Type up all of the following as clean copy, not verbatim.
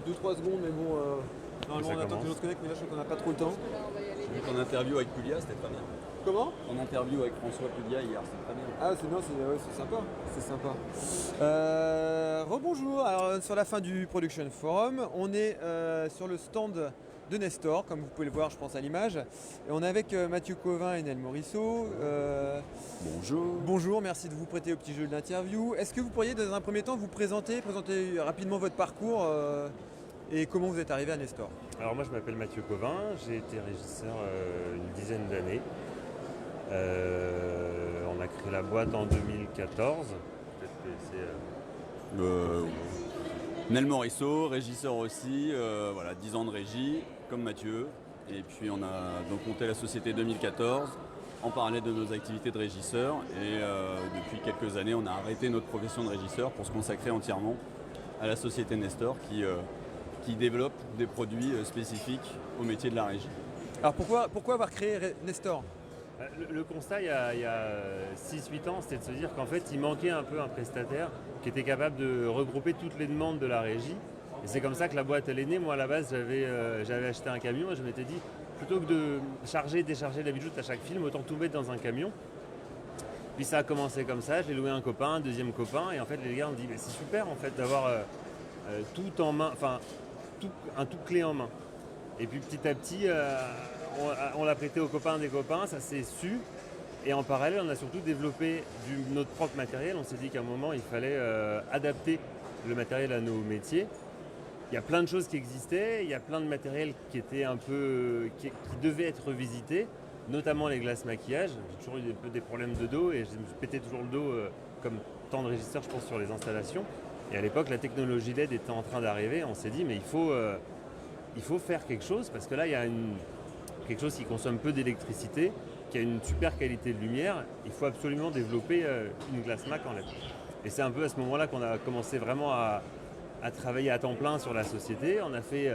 2-3 secondes, mais bon, normalement on attend que les gens se connectent, mais là je crois qu'on n'a pas trop le temps. J'ai vu ton interview avec Pulia, c'était très bien. Comment? Ton interview avec François Pulia hier, c'était très bien. Ah c'est bien, c'est sympa. C'est sympa. Rebonjour, alors sur la fin du Production Forum, on est sur le stand de Nestor, comme vous pouvez le voir je pense à l'image. Et on est avec Mathieu Covin et Nel Morisseau. Bonjour. Bonjour, merci de vous prêter au petit jeu de l'interview. Est-ce que vous pourriez dans un premier temps vous présenter rapidement votre parcours et comment vous êtes arrivé à Nestor? Alors moi je m'appelle Mathieu Covin, j'ai été régisseur une dizaine d'années. On a créé la boîte en 2014. Peut-être que c'est... Nel Morisseau, régisseur aussi, voilà, 10 ans de régie, comme Mathieu. Et puis on a donc monté la société 2014 en parallèle de nos activités de régisseur. Et depuis quelques années, on a arrêté notre profession de régisseur pour se consacrer entièrement à la société Nestor qui développe des produits spécifiques au métier de la régie. Alors pourquoi avoir créé Nestor? Le constat il y a 6-8 ans, c'était de se dire qu'en fait il manquait un peu un prestataire qui était capable de regrouper toutes les demandes de la régie. Et c'est comme ça que la boîte elle est née. Moi à la base j'avais acheté un camion et je m'étais dit plutôt que de charger et décharger la bijoute à chaque film, autant tout mettre dans un camion. Puis ça a commencé comme ça, j'ai loué un copain, un deuxième copain et en fait les gars ont dit c'est super en fait d'avoir tout en main, enfin un tout clé en main. Et puis petit à petit on l'a prêté aux copains des copains, ça s'est su. Et en parallèle, on a surtout développé notre propre matériel. On s'est dit qu'à un moment, il fallait adapter le matériel à nos métiers. Il y a plein de choses qui existaient, il y a plein de matériel qui était qui devait être revisité, notamment les glaces maquillage. J'ai toujours eu un peu des problèmes de dos et je me suis pété toujours le dos comme tant de régisseurs, je pense, sur les installations. Et à l'époque, la technologie LED était en train d'arriver. On s'est dit, mais il faut faire quelque chose parce que là, il y a quelque chose qui consomme peu d'électricité, qui a une super qualité de lumière. Il faut absolument développer une glace Mac en LED. Et c'est un peu à ce moment-là qu'on a commencé vraiment à travailler à temps plein sur la société. On a fait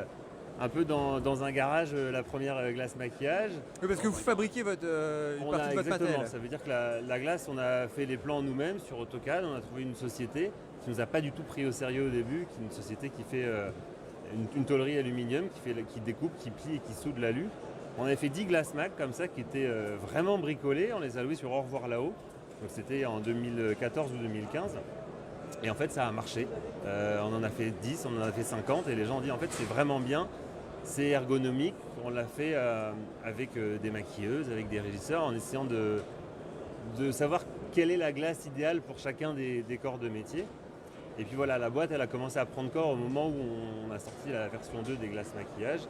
un peu dans un garage la première glace maquillage. Oui, parce que vous fabriquez une partie de votre matériel. Ça veut dire que la glace, on a fait les plans nous-mêmes sur AutoCAD. On a trouvé une société qui nous a pas du tout pris au sérieux au début, qui est une société qui fait une tôlerie aluminium, qui découpe, qui plie et qui soude l'alu. On avait fait 10 glaces Mac comme ça qui étaient vraiment bricolées. On les a louées sur Au revoir là-haut. Donc c'était en 2014 ou 2015. Et en fait ça a marché. On en a fait 10, on en a fait 50 et les gens ont dit en fait c'est vraiment bien. C'est ergonomique. On l'a fait avec des maquilleuses, avec des régisseurs en essayant de savoir quelle est la glace idéale pour chacun des corps de métier. Et puis voilà, la boîte elle a commencé à prendre corps au moment où on a sorti la version 2 des glaces maquillage.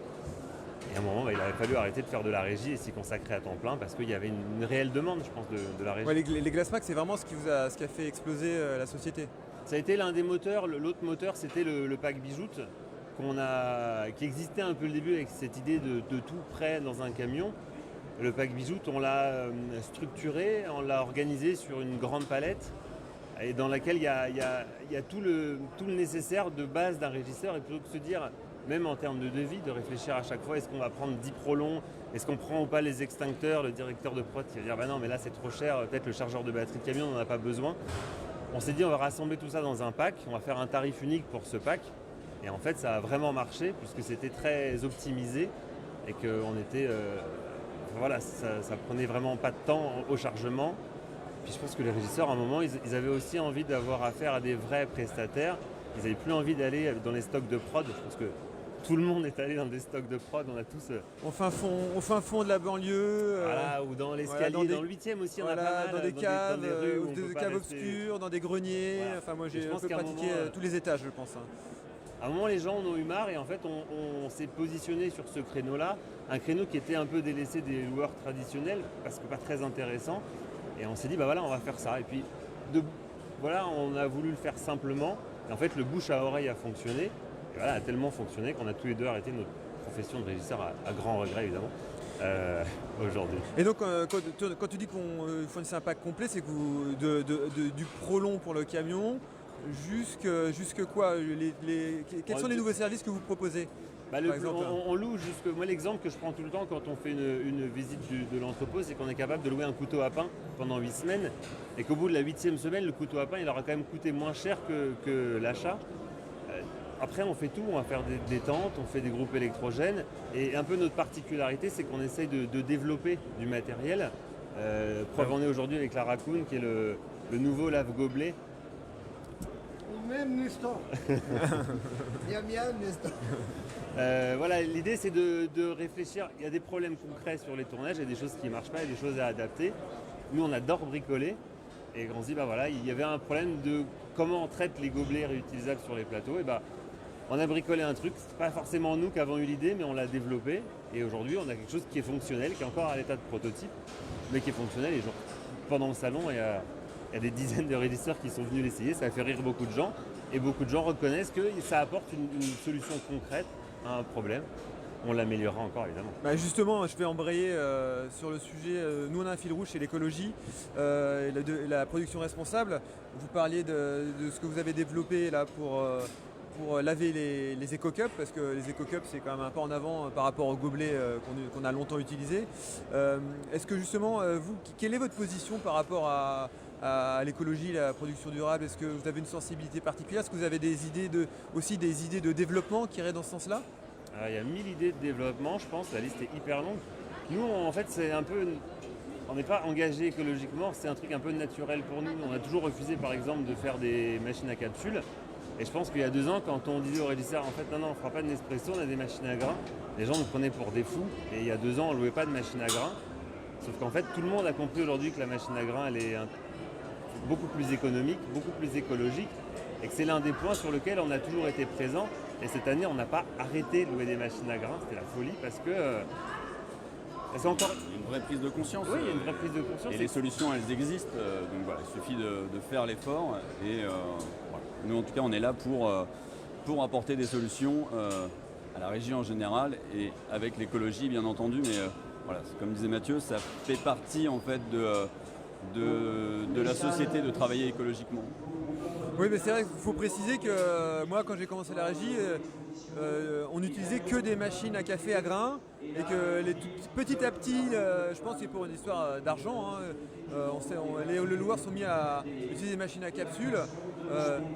Et à un moment, il avait fallu arrêter de faire de la régie et s'y consacrer à temps plein parce qu'il y avait une réelle demande, je pense, de la régie. Ouais, les glaces Mac, c'est vraiment ce qui a fait exploser la société. Ça a été l'un des moteurs. L'autre moteur, c'était le pack bijoute qui existait un peu le début avec cette idée de tout prêt dans un camion. Le pack bijoute, on l'a structuré, on l'a organisé sur une grande palette et dans laquelle il y a tout le nécessaire de base d'un régisseur et plutôt que de se dire même en termes de devis, de réfléchir à chaque fois, est-ce qu'on va prendre 10 prolongs, est-ce qu'on prend ou pas les extincteurs, le directeur de prod qui va dire bah non mais là c'est trop cher, peut-être le chargeur de batterie de camion on n'en a pas besoin. On s'est dit on va rassembler tout ça dans un pack, on va faire un tarif unique pour ce pack et en fait ça a vraiment marché puisque c'était très optimisé et qu'on était voilà, ça prenait vraiment pas de temps au chargement. Puis je pense que les régisseurs à un moment ils avaient aussi envie d'avoir affaire à des vrais prestataires, ils n'avaient plus envie d'aller dans les stocks de prod, je pense que tout le monde est allé dans des stocks de prod, on a tous... Au fin fond de la banlieue. Voilà, ou dans l'escalier, voilà, dans le 8e aussi, voilà, on a pas mal. Dans des caves, dans des rues où des caves obscures, dans des greniers. Voilà. Enfin, moi j'ai je un pense peu qu'à un pratiqué moment, tous les étages, je pense. À un moment, les gens en ont eu marre et en fait, on s'est positionné sur ce créneau-là, un créneau qui était un peu délaissé des loueurs traditionnels, parce que pas très intéressant. Et on s'est dit, bah voilà, on va faire ça. Et puis, voilà, on a voulu le faire simplement. Et en fait, le bouche à oreille a fonctionné. Et voilà, a tellement fonctionné qu'on a tous les deux arrêté notre profession de régisseur à grand regret, évidemment, aujourd'hui. Et donc, quand tu dis qu'on fournissait un pack complet, c'est que vous, du prolong pour le camion jusque quoi quels sont les nouveaux services que vous proposez? Par exemple, on loue jusque... Moi, l'exemple que je prends tout le temps quand on fait une visite de l'entrepôt, c'est qu'on est capable de louer un couteau à pain pendant 8 semaines et qu'au bout de la 8e semaine, le couteau à pain, il aura quand même coûté moins cher que l'achat. Après, on fait tout, on va faire des tentes, on fait des groupes électrogènes. Et un peu notre particularité, c'est qu'on essaye de développer du matériel. Preuve en est aujourd'hui avec la Raccoon, qui est le nouveau lave-gobelet. Même Nestor. Miam miam Nestor. Voilà, l'idée c'est de réfléchir. Il y a des problèmes concrets sur les tournages, il y a des choses qui ne marchent pas, il y a des choses à adapter. Nous, on adore bricoler. Et on se dit, voilà, il y avait un problème de comment on traite les gobelets réutilisables sur les plateaux. Et on a bricolé un truc, c'est pas forcément nous qui avons eu l'idée, mais on l'a développé. Et aujourd'hui, on a quelque chose qui est fonctionnel, qui est encore à l'état de prototype, mais qui est fonctionnel. Et pendant le salon, il y a des dizaines de régisseurs qui sont venus l'essayer. Ça a fait rire beaucoup de gens. Et beaucoup de gens reconnaissent que ça apporte une solution concrète à un problème. On l'améliorera encore, évidemment. Justement, je vais embrayer sur le sujet. Nous, on a un fil rouge, c'est l'écologie et la production responsable. Vous parliez de ce que vous avez développé là pour laver les éco-cups, parce que les éco-cups, c'est quand même un pas en avant par rapport aux gobelets qu'on a longtemps utilisés. Est-ce que justement, quelle est votre position par rapport à l'écologie, la production durable? Est-ce que vous avez une sensibilité particulière? Est-ce que vous avez aussi des idées de développement qui iraient dans ce sens-là? Alors, il y a 1000 idées de développement, je pense, la liste est hyper longue. Nous, en fait, on n'est pas engagé écologiquement, c'est un truc un peu naturel pour nous. On a toujours refusé, par exemple, de faire des machines à capsules. Et je pense qu'il y a 2 ans, quand on disait aux régisseurs, en fait, non, on ne fera pas de Nespresso, on a des machines à grains, les gens nous prenaient pour des fous. Et il y a 2 ans, on ne louait pas de machine à grains. Sauf qu'en fait, tout le monde a compris aujourd'hui que la machine à grains, elle est beaucoup plus économique, beaucoup plus écologique. Et que c'est l'un des points sur lesquels on a toujours été présent. Et cette année, on n'a pas arrêté de louer des machines à grains, c'était la folie, parce que c'est encore... Il y a une vraie prise de conscience. Oui, il y a une vraie prise de conscience. Et les solutions, elles existent. Donc voilà, il suffit de faire l'effort. Et voilà. Nous, en tout cas, on est là pour apporter des solutions à la région en général et avec l'écologie, bien entendu. Mais voilà, comme disait Mathieu, ça fait partie en fait de la société de travailler écologiquement. Oui, mais c'est vrai qu'il faut préciser que moi, quand j'ai commencé la régie, on n'utilisait que des machines à café à grains et que petit à petit, je pense que c'est pour une histoire d'argent, les loueurs sont mis à utiliser des machines à capsules.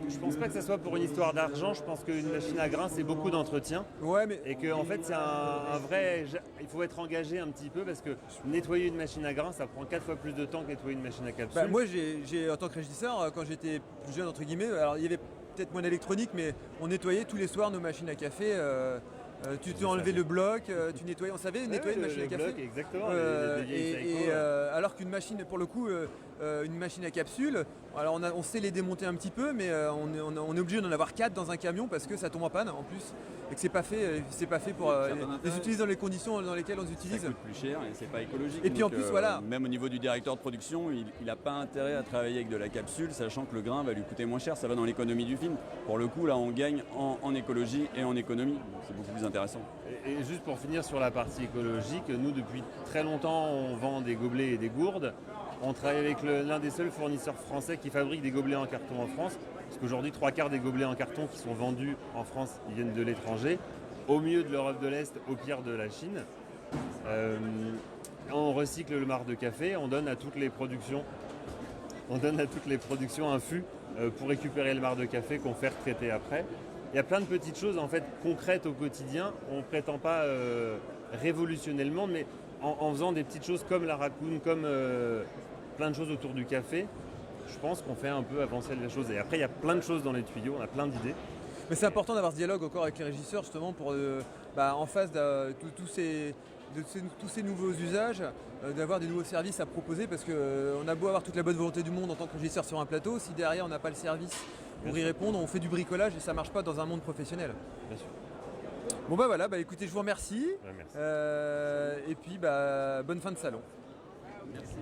Je pense pas que ce soit pour une histoire d'argent, je pense qu'une machine à grains, c'est beaucoup d'entretien. Ouais, mais... Et qu'en fait, c'est un vrai... Il faut être engagé un petit peu parce que nettoyer une machine à grains, ça prend 4 fois plus de temps que nettoyer une machine à capsules. Moi, j'ai en tant que régisseur, quand j'étais plus jeune, entre guillemets, alors il y avait peut-être moins d'électronique, mais on nettoyait tous les soirs nos machines à café. Tu enlevais le bloc, tu nettoyais, on savait nettoyer une machine à café. Blocs, exactement. Alors qu'une machine, pour le coup, une machine à capsule, alors on sait les démonter un petit peu, mais on est obligé d'en avoir 4 dans un camion parce que ça tombe en panne en plus. Et que c'est pas fait pour les utiliser dans les conditions dans lesquelles on les utilise. Ça coûte plus cher et c'est pas écologique. Et puis en plus, voilà. Même au niveau du directeur de production, il n'a pas intérêt à travailler avec de la capsule, sachant que le grain va lui coûter moins cher. Ça va dans l'économie du film. Pour le coup, là, on gagne en écologie et en économie. C'est beaucoup plus intéressant. Et juste pour finir sur la partie écologique, nous, depuis très longtemps, on vend des gobelets et des gourdes. On travaille avec l'un des seuls fournisseurs français qui fabrique des gobelets en carton en France. Parce qu'aujourd'hui, 3/4 des gobelets en carton qui sont vendus en France, ils viennent de l'étranger. Au mieux de l'Europe de l'Est, au pire de la Chine. On recycle le marc de café, on donne à toutes les productions un fût pour récupérer le marc de café qu'on fait retraiter après. Il y a plein de petites choses en fait concrètes au quotidien. On ne prétend pas révolutionner le monde, mais en faisant des petites choses comme la Raccoon, comme plein de choses autour du café, je pense qu'on fait un peu avancer les choses. Et après, il y a plein de choses dans les tuyaux, on a plein d'idées. Mais c'est important d'avoir ce dialogue encore avec les régisseurs justement pour en face de tous ces nouveaux usages, d'avoir des nouveaux services à proposer parce qu'on a beau avoir toute la bonne volonté du monde en tant que régisseur sur un plateau, si derrière on n'a pas le service pour y répondre, on fait du bricolage et ça ne marche pas dans un monde professionnel. Bien sûr. Bon écoutez, je vous remercie. Ouais, merci. Et puis bonne fin de salon. Merci.